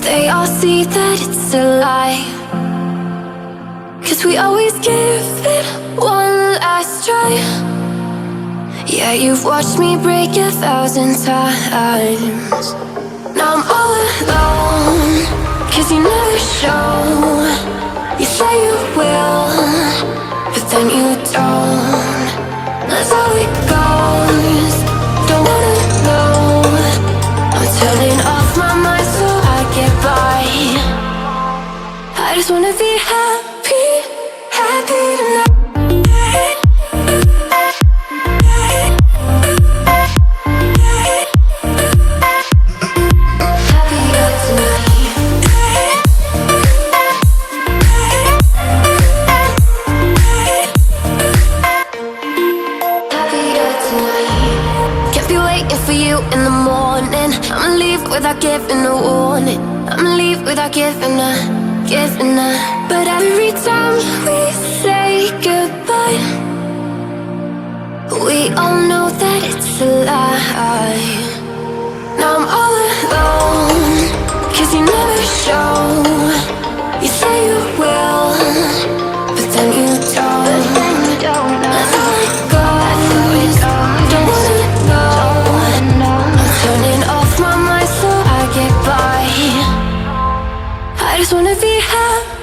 they all see that it's a lie. 'Cause we always give it one last try. Yeah, you've watched me break 1,000 times. Now I'm all alone, 'cause you never show. You say you will, but then you don't. That's how it goes. Don't wanna know. I'm turning off my mind so I get by. I just wanna be happy, happy tonight. For you in the morning, I'ma leave without giving a warning. I'ma leave without giving a. But every time we say goodbye, we all know that it's a lie. Now I'm all alone, 'cause you never show. You say you will, but then you don't. That's how it goes. Don't wanna know. Turning off my mind so I get by. I just wanna be happy.